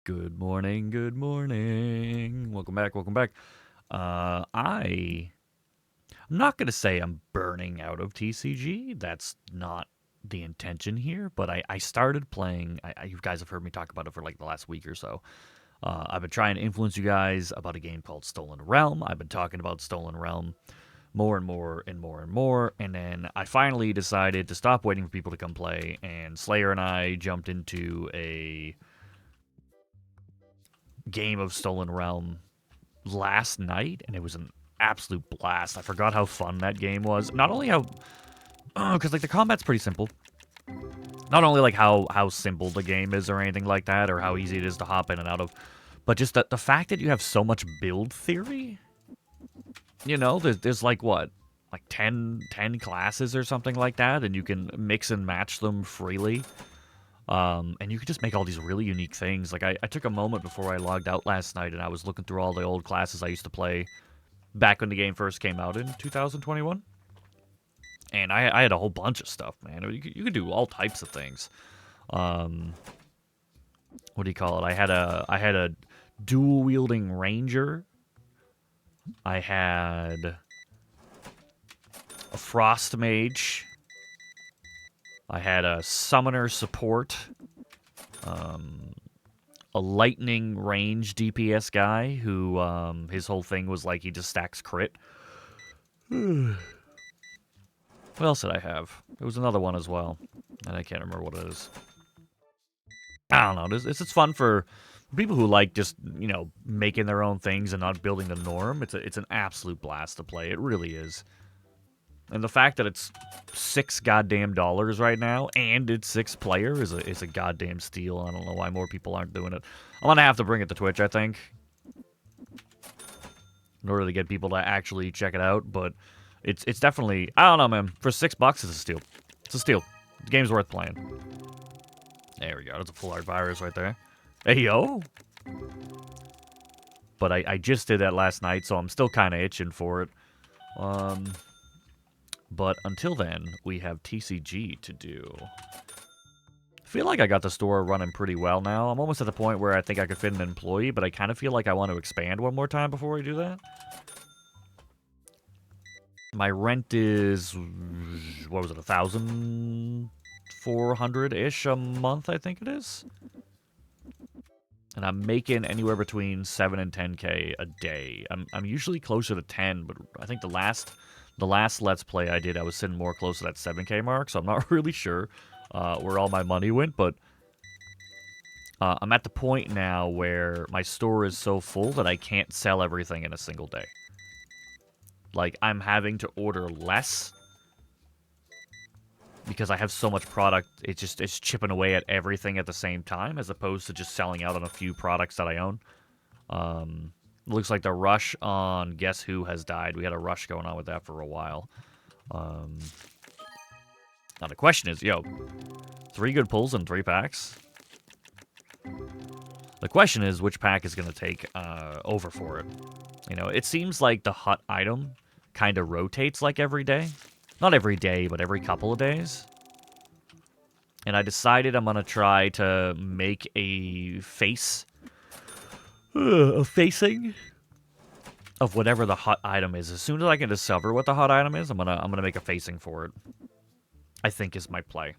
Good morning, good morning. Welcome back, welcome back. I'm not going to say I'm burning out of TCG. That's not the intention here, but I started playing. You guys have heard me talk about it for like the last week or so. I've been trying to influence you guys about a game called Stolen Realm. I've been talking about Stolen Realm more and more and more and more, and then I finally decided to stop waiting for people to come play, and Slayer and I jumped into a game of Stolen Realm last night, and it was an absolute blast. I forgot how fun that game was. Not only how, because like the combat's pretty simple. Not only like how simple the game is or anything like that, or how easy it is to hop in and out of, but just the fact that you have so much build theory. You know, there's like what, like 10 classes or something like that, and you can mix and match them freely. And you can just make all these really unique things. Like, I took a moment before I logged out last night, and I was looking through all the old classes I used to play back when the game first came out in 2021. And I had a whole bunch of stuff, man. You could do all types of things. What do you call it? I had a dual wielding ranger. I had a frost mage. I had a summoner support. A lightning range DPS guy who his whole thing was like he just stacks crit. What else did I have? There was another one as well, and I can't remember what it is. I don't know. It's fun for people who like just making their own things and not building the norm. It's an absolute blast to play. It really is. And the fact that it's $6 goddamn right now and it's 6-player is a goddamn steal. I don't know why more people aren't doing it. I'm gonna have to bring it to Twitch, I think, in order to get people to actually check it out. But it's definitely, I don't know, man. For $6, it's a steal. It's a steal. The game's worth playing. There we go. That's a full art virus right there. Hey yo. But I just did that last night, so I'm still kind of itching for it. But until then, we have TCG to do. I feel like I got the store running pretty well now. I'm almost at the point where I think I could fit an employee, but I kind of feel like I want to expand one more time before we do that. My rent is, what was it, 1,400-ish a month, I think it is. And I'm making anywhere between 7 and 10K a day. I'm usually closer to 10, but I think the last Let's Play I did, I was sitting more close to that 7K mark, so I'm not really sure where all my money went, but I'm at the point now where my store is so full that I can't sell everything in a single day. Like, I'm having to order less because I have so much product. It's chipping away at everything at the same time, as opposed to just selling out on a few products that I own. Looks like the rush on Guess Who has died. We had a rush going on with that for a while. Now the question is, 3 good pulls in 3 packs. The question is, which pack is going to take over for it? It seems like the hot item kind of rotates like every day. Not every day, but every couple of days. And I decided I'm going to try to make a face. A facing of whatever the hot item is. As soon as I can discover what the hot item is, I'm gonna make a facing for it. I think is my play.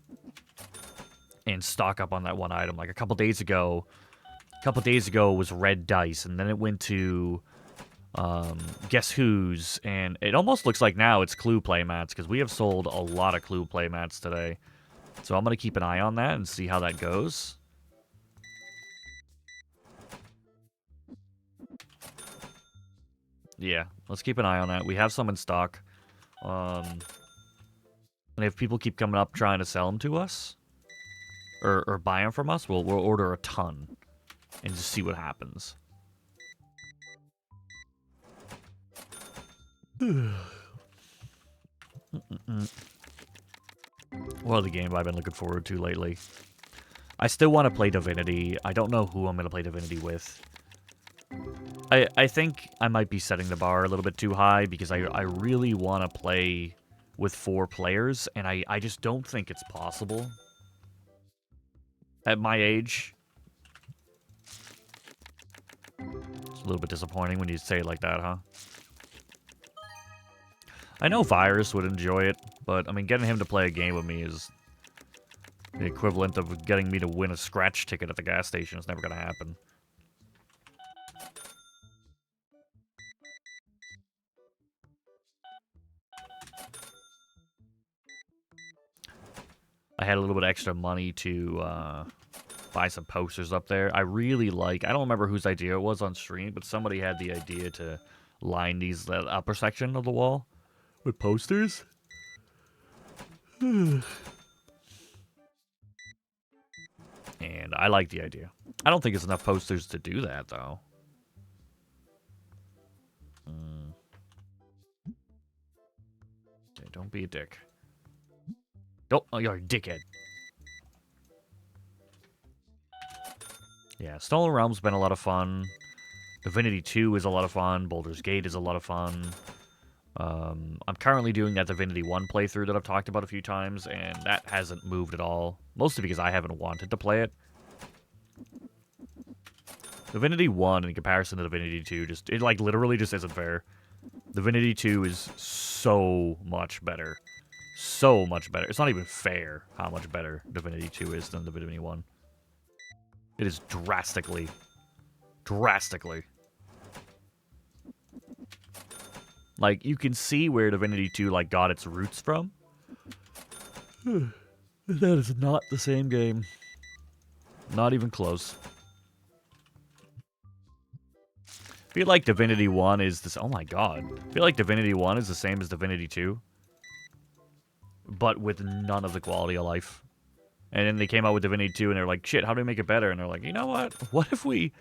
And stock up on that one item. Like a couple days ago was red dice, and then it went to Guess Who's, and it almost looks like now it's Clue playmats, because we have sold a lot of Clue playmats today. So I'm gonna keep an eye on that and see how that goes. Yeah, let's keep an eye on that. We have some in stock. And if people keep coming up trying to sell them to us, or buy them from us, we'll order a ton and just see what happens. What other game have I been looking forward to lately? I still want to play Divinity. I don't know who I'm going to play Divinity with. I think I might be setting the bar a little bit too high, because I really want to play with 4 players, and I just don't think it's possible. At my age, It's a little bit disappointing when you say it like that, huh? I know Virus would enjoy it, but, I mean, getting him to play a game with me is the equivalent of getting me to win a scratch ticket at the gas station. It's never gonna happen. I had a little bit of extra money to buy some posters up there. I really like... I don't remember whose idea it was on stream, but somebody had the idea to line the upper section of the wall with posters. And I like the idea. I don't think it's enough posters to do that, though. Okay, don't be a dick. Oh, you're a dickhead. Yeah, Stolen Realm's been a lot of fun. Divinity 2 is a lot of fun. Baldur's Gate is a lot of fun. I'm currently doing that Divinity 1 playthrough that I've talked about a few times, and that hasn't moved at all. Mostly because I haven't wanted to play it. Divinity 1, in comparison to Divinity 2, it like, literally just isn't fair. Divinity 2 is so much better. So much better. It's not even fair how much better Divinity 2 is than Divinity 1. It is drastically. Like, you can see where Divinity 2, like, got its roots from. That is not the same game. Not even close. I feel like Divinity 1 is this... Oh my god. I feel like Divinity 1 is the same as Divinity 2. But with none of the quality of life. And then they came out with Divinity 2 and they're like, shit, how do we make it better? And they're like, you know what? What if we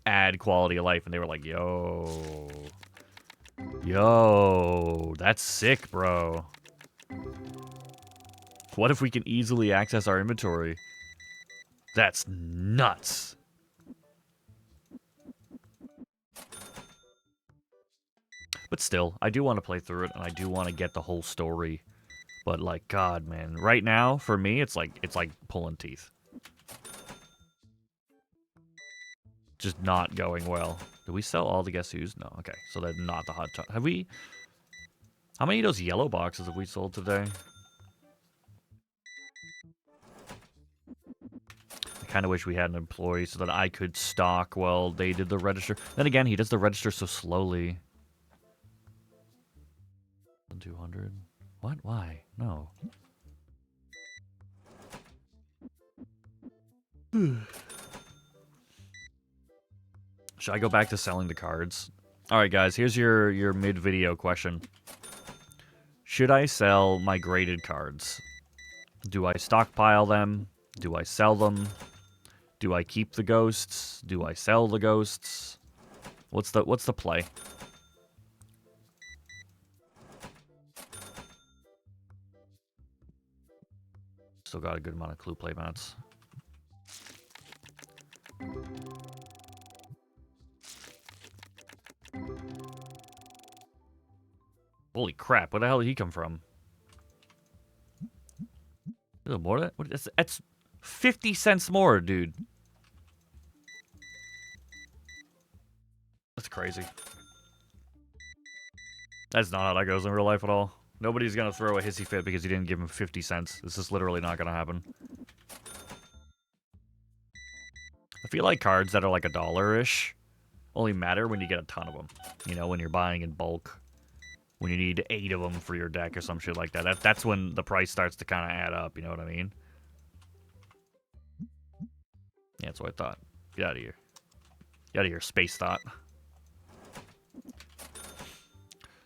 add quality of life? And they were like, yo, that's sick, bro. What if we can easily access our inventory? That's nuts. But still, I do want to play through it, and I do want to get the whole story. But, like, God, man. Right now, for me, it's like pulling teeth. Just not going well. Did we sell all the Guess Who's? No, okay. So they're not the hot top. Have we... How many of those yellow boxes have we sold today? I kind of wish we had an employee so that I could stock while they did the register. Then again, he does the register so slowly. 200. What? Why? No. Should I go back to selling the cards? Alright, guys, here's your mid-video question. Should I sell my graded cards? Do I stockpile them? Do I sell them? Do I keep the ghosts? Do I sell the ghosts? What's the play? Still got a good amount of clue playmats. Holy crap, where the hell did he come from? A little more of that? That's 50 cents more, dude. That's crazy. That's not how that goes in real life at all. Nobody's gonna throw a hissy fit because you didn't give him 50 cents. This is literally not gonna happen. I feel like cards that are like $1-ish only matter when you get a ton of them. You know, when you're buying in bulk. When you need 8 of them for your deck or some shit like that. That's when the price starts to kind of add up, you know what I mean? Yeah, that's what I thought. Get out of here. Get out of here, space thought.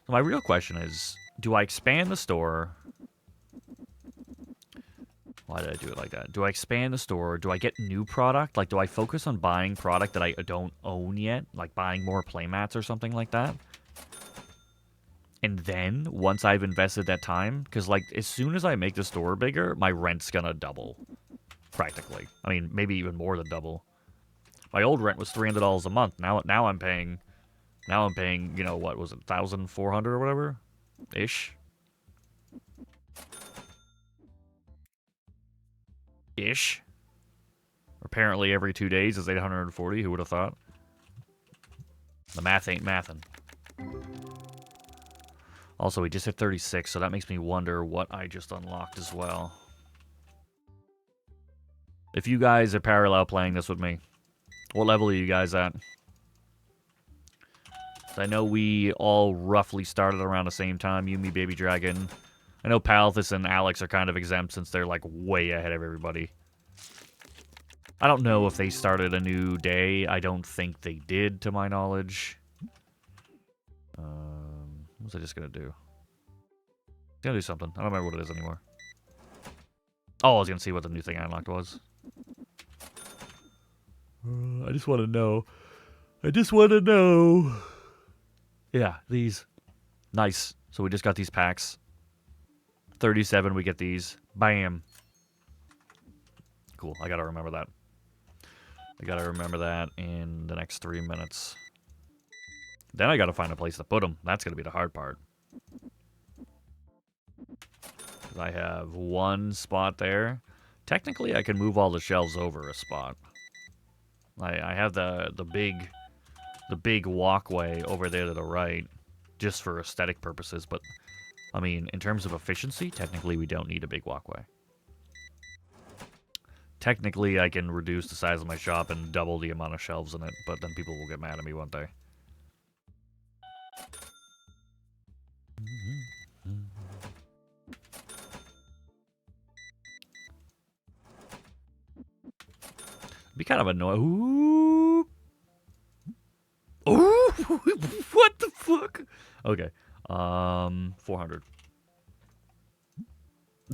So my real question is, do I expand the store? Why did I do it like that? Do I expand the store? Do I get new product? Like, do I focus on buying product that I don't own yet? Like buying more playmats or something like that? And then, once I've invested that time, because, like, as soon as I make the store bigger, my rent's gonna double. Practically. I mean, maybe even more than double. My old rent was $300 a month. Now I'm paying, you know, what was it, 1,400 or whatever? Ish. Apparently every 2 days is 840, who would have thought? The math ain't mathin'. Also, we just hit 36, so that makes me wonder what I just unlocked as well. If you guys are parallel playing this with me, what level are you guys at? I know we all roughly started around the same time. You, me, Baby Dragon. I know Palthus and Alex are kind of exempt since they're, like, way ahead of everybody. I don't know if they started a new day. I don't think they did, to my knowledge. What was I just gonna do? Gonna do something. I don't remember what it is anymore. Oh, I was gonna see what the new thing I unlocked was. I just want to know. I just want to know. Yeah, these. Nice. So we just got these packs. 37, we get these. Bam. Cool. I gotta remember that. I gotta remember that in the next 3 minutes. Then I gotta find a place to put them. That's gonna be the hard part. I have one spot there. Technically, I can move all the shelves over a spot. I have the big walkway over there to the right, just for aesthetic purposes. But I mean, in terms of efficiency, technically we don't need a big walkway. Technically, I can reduce the size of my shop and double the amount of shelves in it, but then people will get mad at me, won't they? Be kind of annoying. Ooh. Ooh. What the fuck? Okay. 400.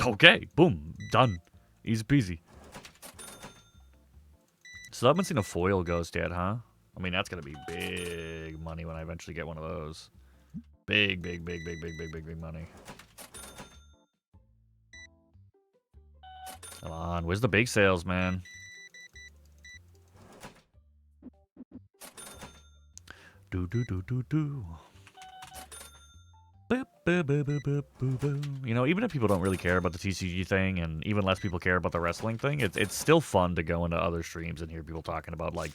Okay. Boom. Done. Easy peasy. So I haven't seen a foil ghost yet, huh? I mean, that's gonna be big money when I eventually get one of those. Big money. Come on. Where's the big sales, man? Do. You know, even if people don't really care about the TCG thing, and even less people care about the wrestling thing, it's still fun to go into other streams and hear people talking about, like,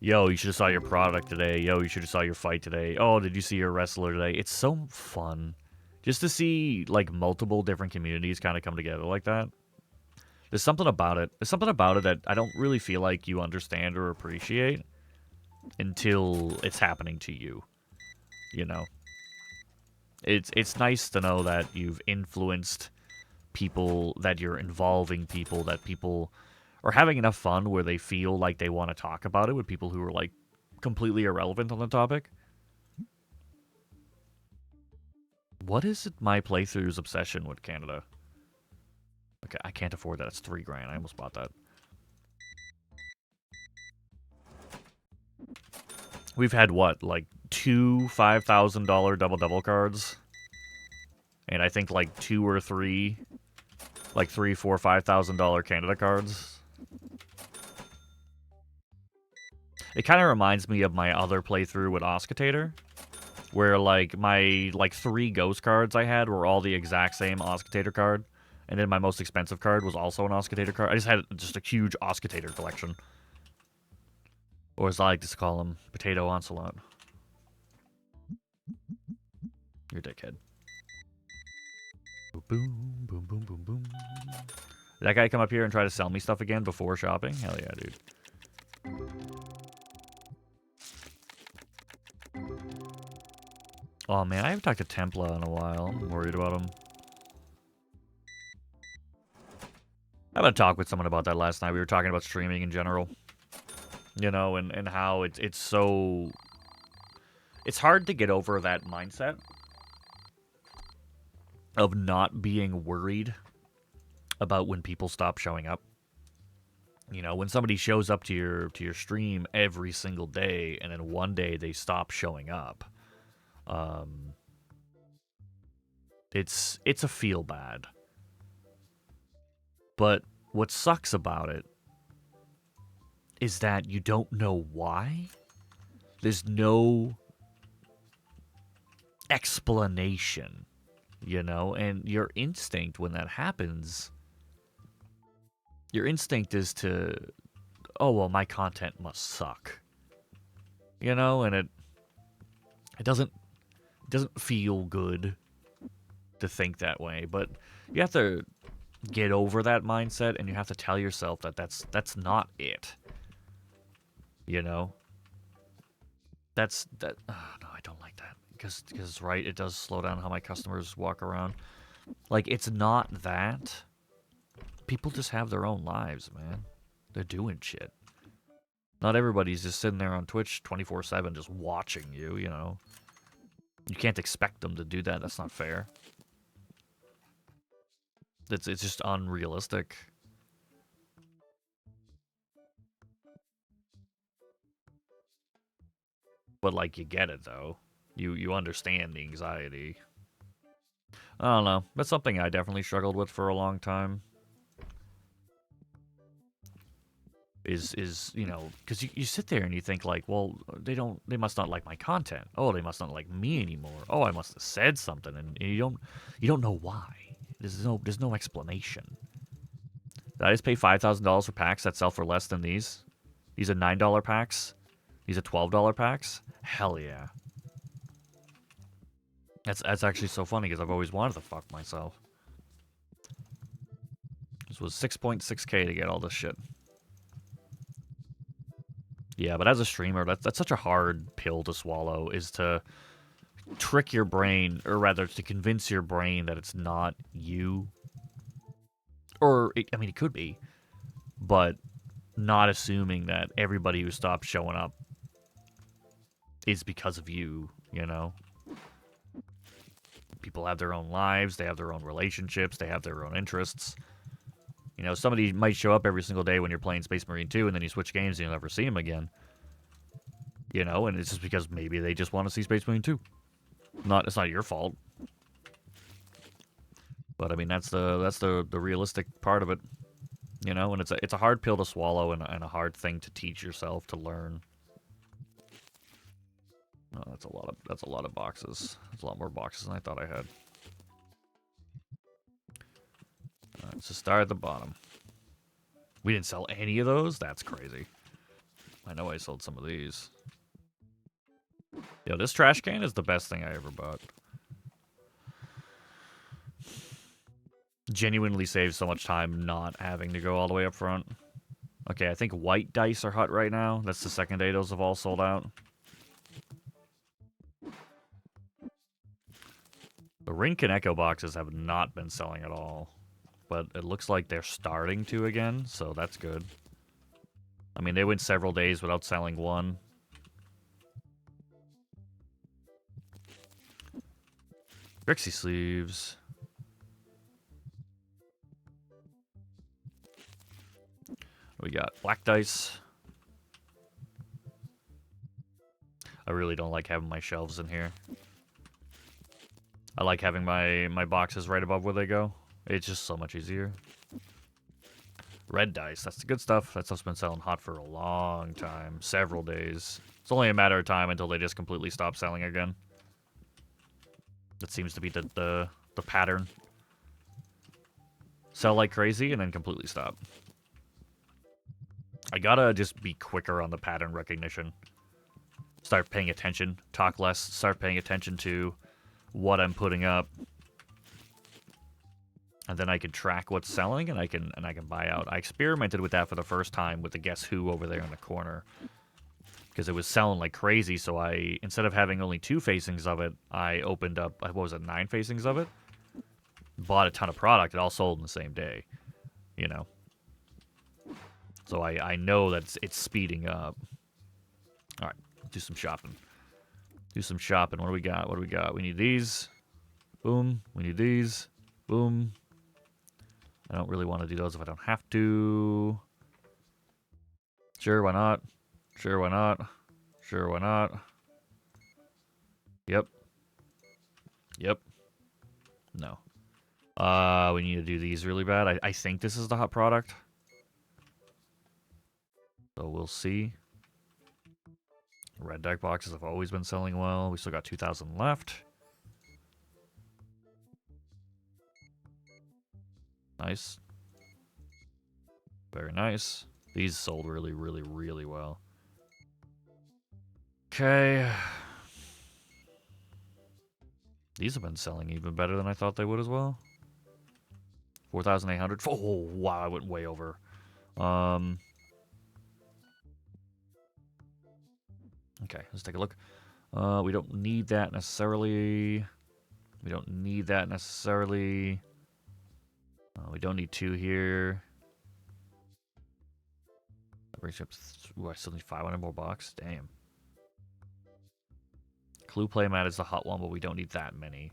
yo, you should have saw your product today. Yo, you should have saw your fight today. Oh, did you see your wrestler today? It's so fun just to see, like, multiple different communities kind of come together like that. There's something about it. There's something about it that I don't really feel like you understand or appreciate until it's happening to you, you know? It's nice to know that you've influenced people, that you're involving people, that people are having enough fun where they feel like they want to talk about it with people who are, like, completely irrelevant on the topic. What is my playthrough's obsession with Canada? Okay, I can't afford that. It's $3,000. I almost bought that. We've had, what, like, 2 $5,000 double cards? And I think, like, 2 or 3, like, $3, $4, $5,000 Canada cards. It kind of reminds me of my other playthrough with Oscutator, where, like, my, like, 3 ghost cards I had were all the exact same Oscutator card, and then my most expensive card was also an Oscutator card. I just had just a huge Oscutator collection. Or as I like to call them, Potato Onslaught. You're a dickhead. Boom, boom, boom, boom, boom. Did that guy come up here and try to sell me stuff again before shopping? Hell yeah, dude. Oh man, I haven't talked to Templa in a while. I'm worried about him. I had a talk with someone about that last night. We were talking about streaming in general. You know, and how it's so... It's hard to get over that mindset of not being worried about when people stop showing up. You know, when somebody shows up to your stream every single day, and then one day they stop showing up, it's a feel bad. But what sucks about it is that you don't know why. There's no explanation, you know, and your instinct when that happens, your instinct is to, oh, well, my content must suck, you know, and It doesn't feel good to think that way, but you have to get over that mindset, and you have to tell yourself that that's not it. You know, that's that. Oh, no, I don't like that because right, it does slow down how my customers walk around. Like it's not that. People just have their own lives, man. They're doing shit. Not everybody's just sitting there on Twitch 24/7 just watching you. You know, you can't expect them to do that. That's not fair. It's just unrealistic. But like you get it though. You understand the anxiety. I don't know. That's something I definitely struggled with for a long time. Is you know, because you sit there and you think like, well, they must not like my content. Oh, they must not like me anymore. Oh, I must have said something, and you don't know why. There's no explanation. Did I just pay $5,000 for packs that sell for less than these? These are $9 packs. These are $12 packs. Hell yeah. That's actually so funny because I've always wanted to fuck myself. This was 6.6K to get all this shit. Yeah, but as a streamer, that's such a hard pill to swallow, is to trick your brain, or rather to convince your brain that it's not you. Or, I mean, it could be, but not assuming that everybody who stops showing up is because of you, you know? People have their own lives, they have their own relationships, they have their own interests. You know, somebody might show up every single day when you're playing Space Marine 2, and then you switch games and you'll never see them again. You know, and it's just because maybe they just want to see Space Marine 2. It's not your fault. But I mean, that's the realistic part of it, you know. And it's a hard pill to swallow, and a hard thing to teach yourself to learn. Oh, that's a lot of boxes. That's a lot more boxes than I thought I had. All right, so start at the bottom. We didn't sell any of those. That's crazy. I know I sold some of these. Yo, this trash can is the best thing I ever bought. Genuinely saves so much time not having to go all the way up front. Okay, I think white dice are hot right now. That's the second day those have all sold out. The Rink and Echo boxes have not been selling at all. But it looks like they're starting to again, so that's good. I mean, they went several days without selling one. Grixie sleeves. We got black dice. I really don't like having my shelves in here. I like having my boxes right above where they go. It's just so much easier. Red dice, that's the good stuff. That stuff's been selling hot for a long time. Several days. It's only a matter of time until they just completely stop selling again. That seems to be the pattern. Sell like crazy and then completely stop. I gotta just be quicker on the pattern recognition. Start paying attention. Talk less. Start paying attention to what I'm putting up. And then I can track what's selling, and I can buy out. I experimented with that for the first time with the Guess Who over there in the corner, because it was selling like crazy. So I, instead of having only 2 facings of it, I opened up, what was it, 9 facings of it. Bought a ton of product. It all sold in the same day, you know. So I know that it's speeding up. All right, do some shopping. Do some shopping. What do we got? What do we got? We need these. Boom. We need these. Boom. I don't really want to do those if I don't have to. Sure, why not? Sure, why not? Sure, why not? Yep. Yep. No. We need to do these really bad. I think this is the hot product. So we'll see. Red deck boxes have always been selling well. We still got 2,000 left. Nice. Very nice. These sold really, really, really well. Okay. These have been selling even better than I thought they would as well. 4,800. Oh, wow, I went way over. Okay, let's take a look. We don't need that necessarily. We don't need that necessarily. We don't need 2 here. That brings up. Ooh, I still need 500 more bucks. Damn. Clue playmat is the hot one, but we don't need that many.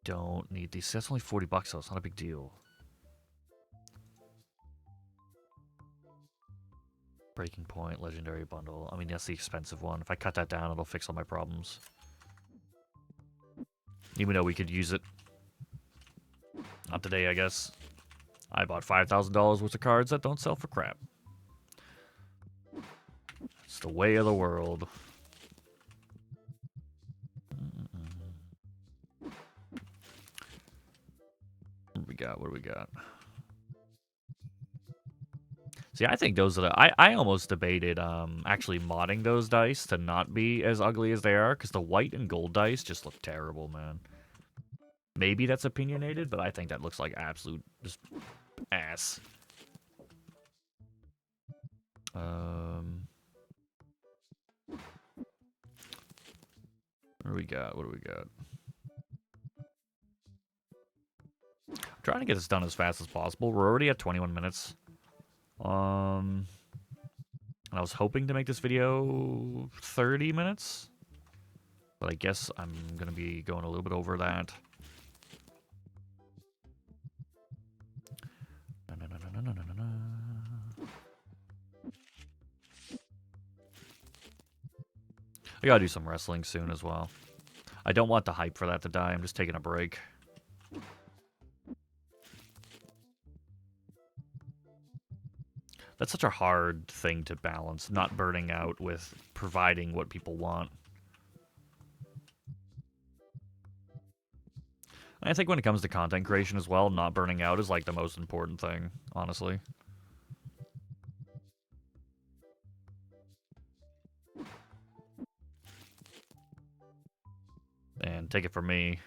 Don't need these. That's only 40 bucks, so it's not a big deal. Breaking Point, Legendary Bundle. I mean, that's the expensive one. If I cut that down, it'll fix all my problems. Even though we could use it. Not today, I guess. I bought $5,000 worth of cards that don't sell for crap. It's the way of the world. What do we got? What do we got? See, I think those are the... I almost debated actually modding those dice to not be as ugly as they are, because the white and gold dice just look terrible, man. Maybe that's opinionated, but I think that looks like absolute just ass. What do we got? What do we got? I'm trying to get this done as fast as possible. We're already at 21 minutes. And I was hoping to make this video 30 minutes. But I guess I'm going to be going a little bit over that. I gotta do some wrestling soon as well. I don't want the hype for that to die. I'm just taking a break. That's such a hard thing to balance, not burning out with providing what people want. And I think when it comes to content creation as well, not burning out is like the most important thing, honestly. And take it from me,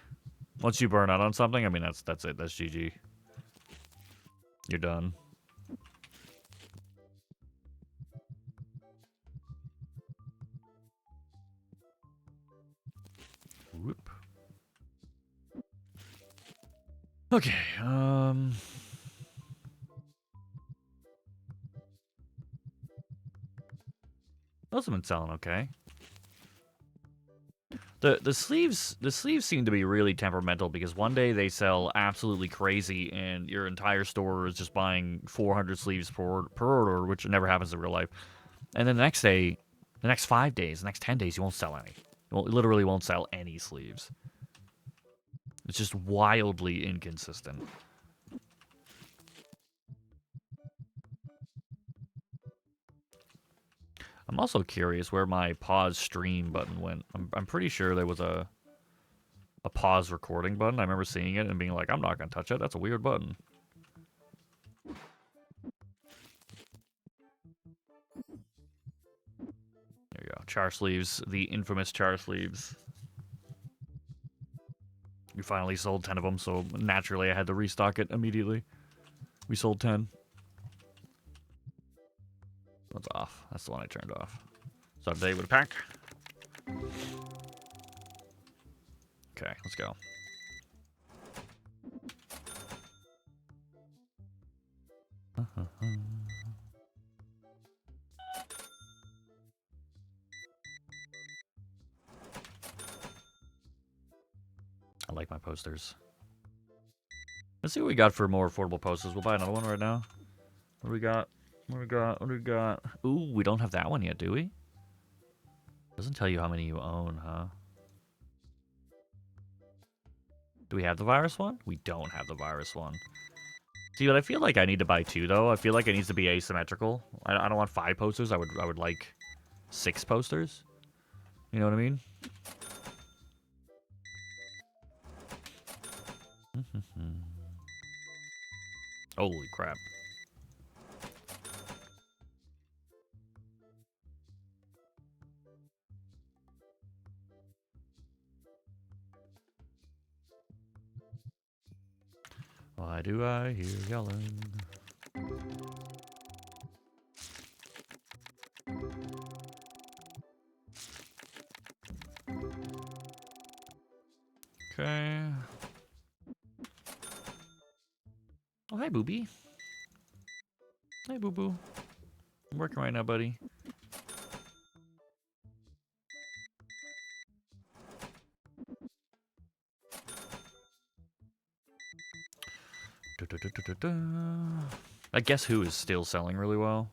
once you burn out on something, I mean, that's it. That's GG. You're done. Whoop. Okay, those have been selling okay. The sleeves seem to be really temperamental, because one day they sell absolutely crazy and your entire store is just buying 400 sleeves per order, which never happens in real life. And then the next day, the next 5 days, the next 10 days, you won't sell any. You literally won't sell any sleeves. It's just wildly inconsistent. I'm also curious where my pause stream button went. I'm pretty sure there was a pause recording button. I remember seeing it and being like, I'm not going to touch it. That's a weird button. There you go. Char sleeves. The infamous char sleeves. We finally sold 10 of them, so naturally I had to restock it immediately. We sold 10. That's off. That's the one I turned off. So today with a pack. Okay, let's go. I like my posters. Let's see what we got for more affordable posters. We'll buy another one right now. What do we got? What do we got? What do we got? Ooh, we don't have that one yet, do we? Doesn't tell you how many you own, huh? Do we have the virus one? We don't have the virus one. See, but I feel like I need to buy 2, though. I feel like it needs to be asymmetrical. I don't want 5 posters. I would like 6 posters. You know what I mean? Holy crap. Why do I hear yelling? Okay. Oh, hi, Booby. Hey, Boo Boo. I'm working right now, buddy. I guess who is still selling really well?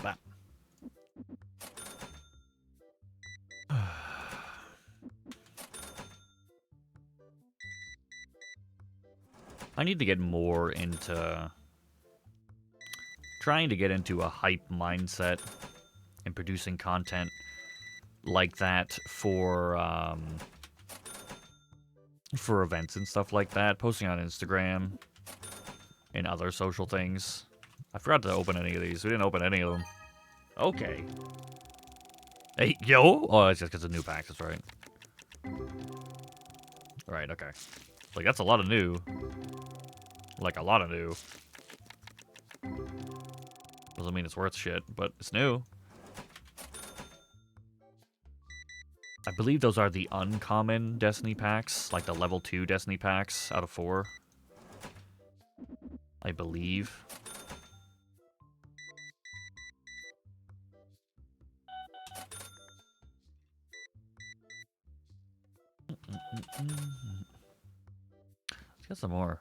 Bah. I need to get more into trying to get into a hype mindset and producing content like that for events and stuff like that, posting on Instagram and other social things. I forgot to open any of these. We didn't open any of them. Okay. Hey, yo! Oh, it's just because of new packs, that's right. Right, okay. Like, that's a lot of new. Like, a lot of new. Doesn't mean it's worth shit, but it's new. I believe those are the uncommon Destiny packs, like the level 2 Destiny packs out of 4. I believe. Let's get some more.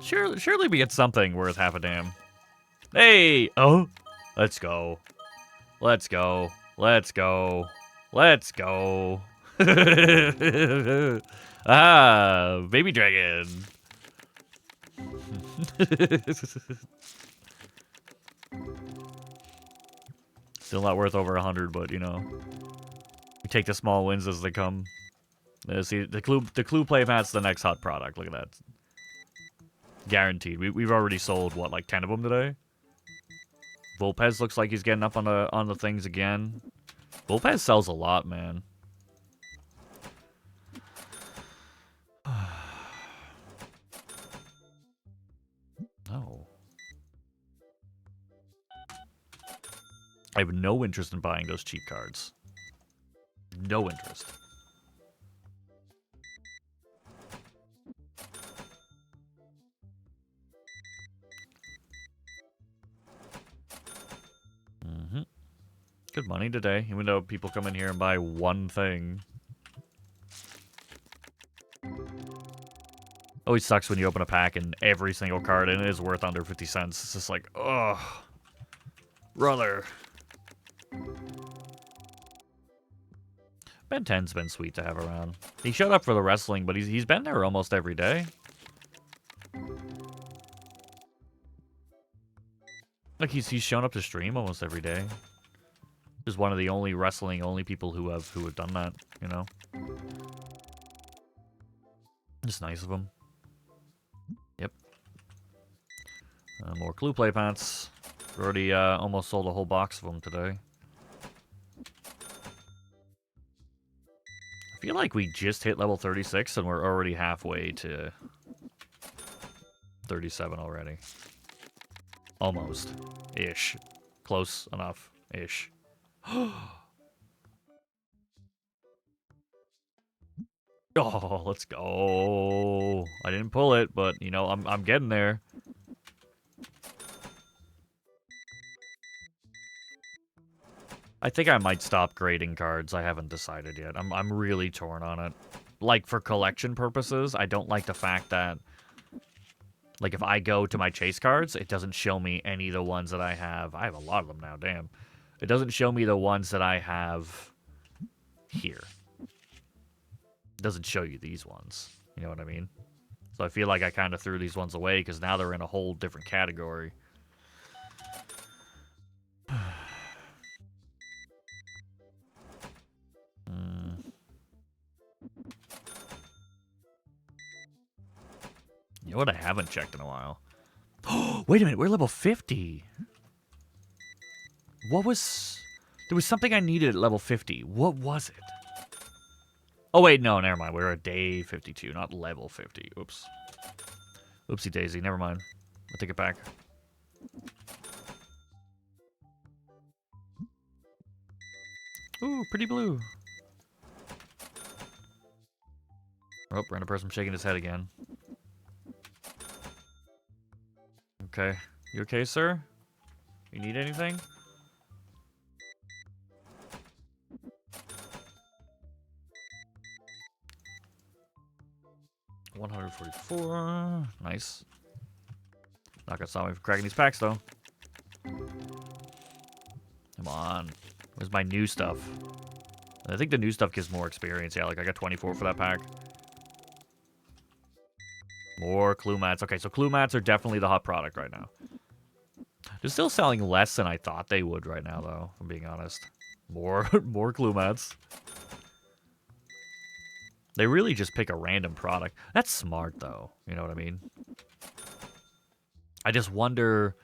Surely we get something worth half a damn. Hey! Oh! Let's go. Let's go. Let's go. Let's go. Ah, baby dragon. Still not worth over 100, but you know, we take the small wins as they come. See, the clue play mat's the next hot product. Look at that, guaranteed. We've already sold what, like 10 of them today. Volpez looks like he's getting up on the things again. Volpez sells a lot, man. Oh. I have no interest in buying those cheap cards. No interest. Mm-hmm. Good money today, even though people come in here and buy one thing. Always sucks when you open a pack and every single card in it is worth under 50 cents. It's just like, ugh. Brother. Ben 10's been sweet to have around. He showed up for the wrestling, but he's been there almost every day. Like, he's shown up to stream almost every day. He's one of the only wrestling-only people who have done that, you know? Just nice of him. Yep. More clue play pants. We already almost sold a whole box of them today. I feel like we just hit level 36 and we're already halfway to 37 already. Almost. Ish. Close enough. Ish. Oh, let's go. I didn't pull it, but you know, I'm getting there. I think I might stop grading cards. I haven't decided yet. I'm really torn on it. Like, for collection purposes, I don't like the fact that, like, if I go to my chase cards, it doesn't show me any of the ones that I have. I have a lot of them now, damn. It doesn't show me the ones that I have here. It doesn't show you these ones. You know what I mean? So I feel like I kind of threw these ones away because now they're in a whole different category. You know what I haven't checked in a while? Wait a minute, we're level 50. What was... There was something I needed at level 50. What was it? Oh, wait, no, never mind. We're at day 52, not level 50. Oops. Oopsie daisy, never mind. I'll take it back. Ooh, pretty blue. Oh, random person shaking his head again. Okay. You okay, sir? You need anything? $144. Nice. Not gonna stop me from cracking these packs, though. Come on. Where's my new stuff? I think the new stuff gives more experience. Yeah, like I got 24 for that pack. More clue mats. Okay, so clue mats are definitely the hot product right now. They're still selling less than I thought they would right now, though, if I'm being honest. More clue mats. They really just pick a random product. That's smart, though. You know what I mean? I just wonder...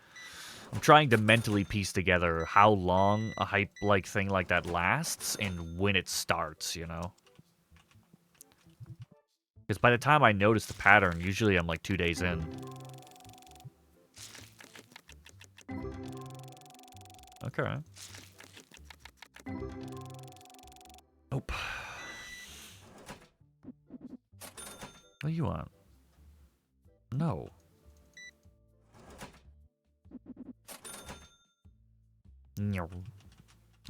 I'm trying to mentally piece together how long a hype-like thing like that lasts and when it starts, you know? Because by the time I notice the pattern, usually I'm like 2 days in. Okay. Nope. What do you want? No.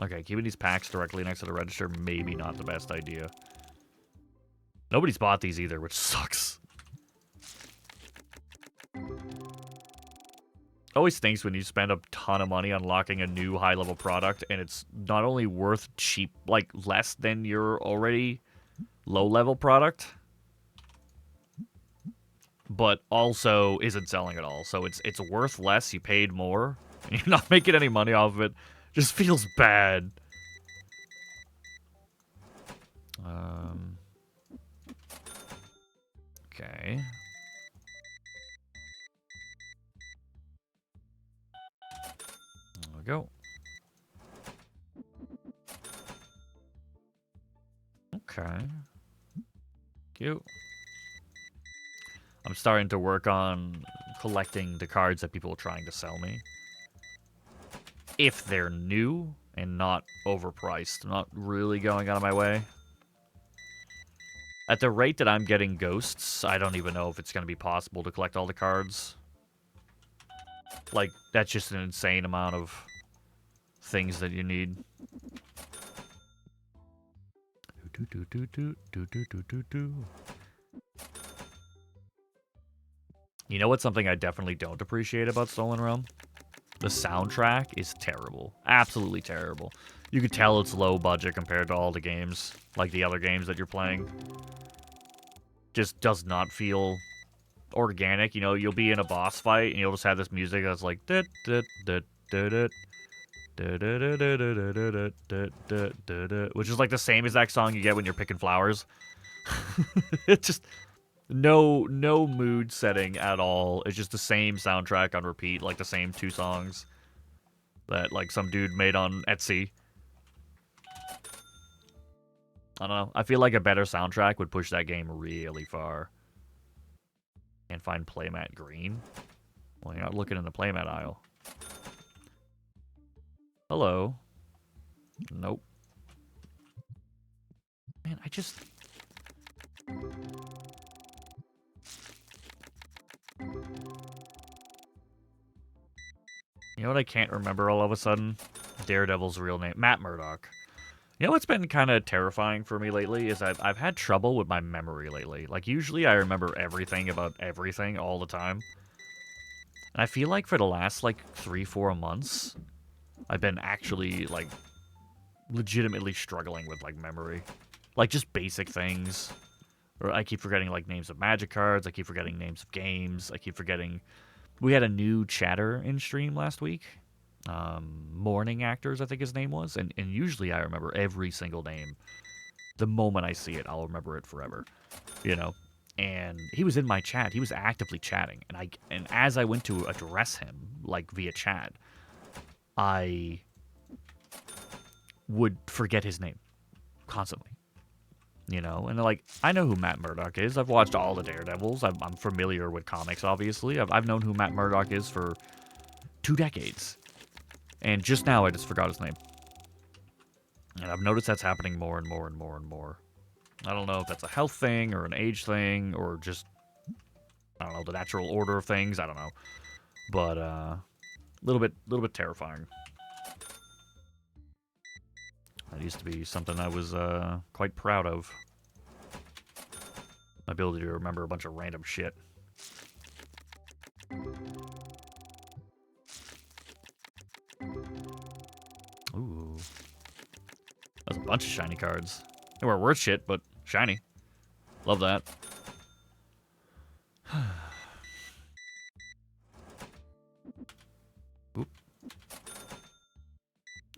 Okay, keeping these packs directly next to the register, maybe not the best idea. Nobody's bought these either, which sucks. Always stinks when you spend a ton of money unlocking a new high-level product, and it's not only worth cheap, like, less than your already low-level product, but also isn't selling at all. So it's worth less, you paid more, and you're not making any money off of it. Just feels bad. Okay. There we go. Okay. Cute. I'm starting to work on collecting the cards that people are trying to sell me. If they're new and not overpriced. I'm not really going out of my way. At the rate that I'm getting ghosts, I don't even know if it's going to be possible to collect all the cards. Like, that's just an insane amount of things that you need. You know what's something I definitely don't appreciate about Stolen Realm? The soundtrack is terrible. Absolutely terrible. You could tell it's low budget compared to all the games, like the other games that you're playing. Just does not feel organic. You know, you'll be in a boss fight and you'll just have this music that's like which is like the same exact song you get when you're picking flowers. It's just no mood setting at all. It's just the same soundtrack on repeat, like the same 2 songs that like some dude made on Etsy. I don't know. I feel like a better soundtrack would push that game really far. Can't find playmat green. Well, you're not looking in the playmat aisle. Hello. Nope. Man, I just... You know what I can't remember all of a sudden? Daredevil's real name. Matt Murdock. You know what's been kind of terrifying for me lately is I've had trouble with my memory lately. Like, usually I remember everything about everything all the time. And I feel like for the last, like, 3-4 months, I've been actually, like, legitimately struggling with, like, memory. Like, just basic things. Or I keep forgetting, like, names of Magic cards. I keep forgetting names of games. I keep forgetting... We had a new chatter in stream last week. Morning Actors, I think his name was. And usually I remember every single name. The moment I see it, I'll remember it forever. You know? and he was in my chat. He was actively chatting, and as I went to address him like via chat, I would forget his name constantly. You know, and like, I know who Matt Murdock is. I've watched all the Daredevils. I'm familiar with comics, obviously. I've known who Matt Murdock is for 2 decades. And just now, I just forgot his name. And I've noticed that's happening more and more and more and more. I don't know if that's a health thing or an age thing or just, I don't know, the natural order of things. I don't know. But, a little bit terrifying. That used to be something I was, quite proud of. My ability to remember a bunch of random shit. Ooh. That's a bunch of shiny cards. They were worth shit, but shiny. Love that. Oop.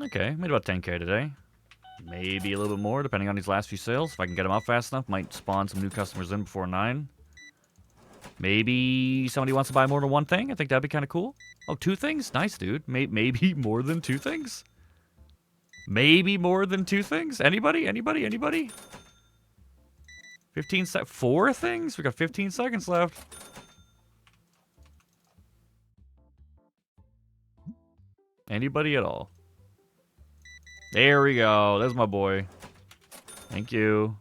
Okay, made about 10k today. Maybe a little bit more, depending on these last few sales. If I can get them out fast enough, might spawn some new customers in before 9. Maybe somebody wants to buy more than one thing. I think that'd be kind of cool. Oh, 2 things? Nice, dude. Maybe more than 2 things? Maybe more than 2 things? Anybody? Anybody? Anybody? 15 sec. 4 things? We got 15 seconds left. Anybody at all? There we go. There's my boy. Thank you.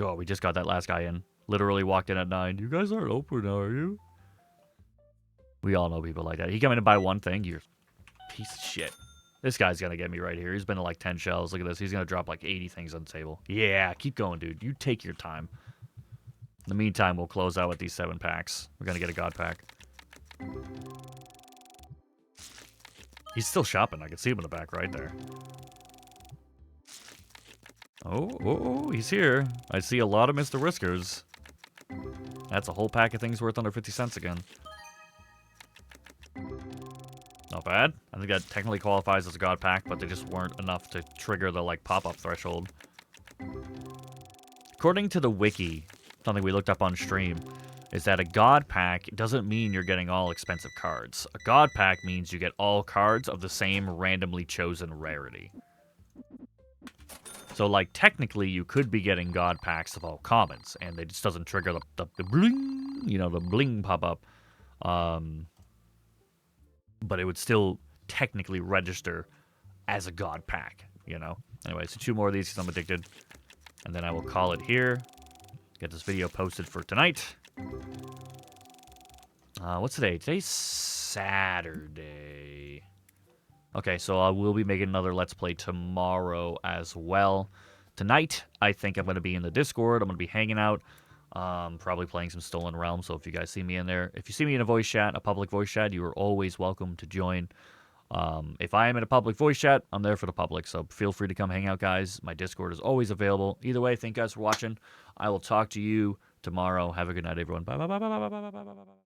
Oh, we just got that last guy in. Literally walked in at 9. You guys aren't open, are you? We all know people like that. He come in to buy one thing. You're a piece of shit. This guy's going to get me right here. He's been to like 10 shells. Look at this. He's going to drop like 80 things on the table. Yeah, keep going, dude. You take your time. In the meantime, we'll close out with these 7 packs. We're going to get a god pack. He's still shopping. I can see him in the back right there. Oh, he's here. I see a lot of Mr. Whiskers. That's a whole pack of things worth under 50 cents again. Not bad. I think that technically qualifies as a god pack, but they just weren't enough to trigger the, like, pop-up threshold. According to the wiki, something we looked up on stream, is that a god pack doesn't mean you're getting all expensive cards. A god pack means you get all cards of the same randomly chosen rarity. So, like, technically, you could be getting god packs of all commons, and it just doesn't trigger the bling, you know, the bling pop-up. But it would still technically register as a god pack, you know? Anyway, so 2 more of these because I'm addicted. And then I will call it here. Get this video posted for tonight. What's today? Today's Saturday. Okay, so I will be making another Let's Play tomorrow as well. Tonight, I think I'm going to be in the Discord. I'm going to be hanging out. Probably playing some Stolen Realms, so if you guys see me in there, if you see me in a voice chat, a public voice chat, you are always welcome to join. If I am in a public voice chat, I'm there for the public, so feel free to come hang out, guys. My Discord is always available. Either way, thank you guys for watching. I will talk to you tomorrow. Have a good night, everyone. Bye, bye, bye, bye, bye, bye, bye, bye, bye.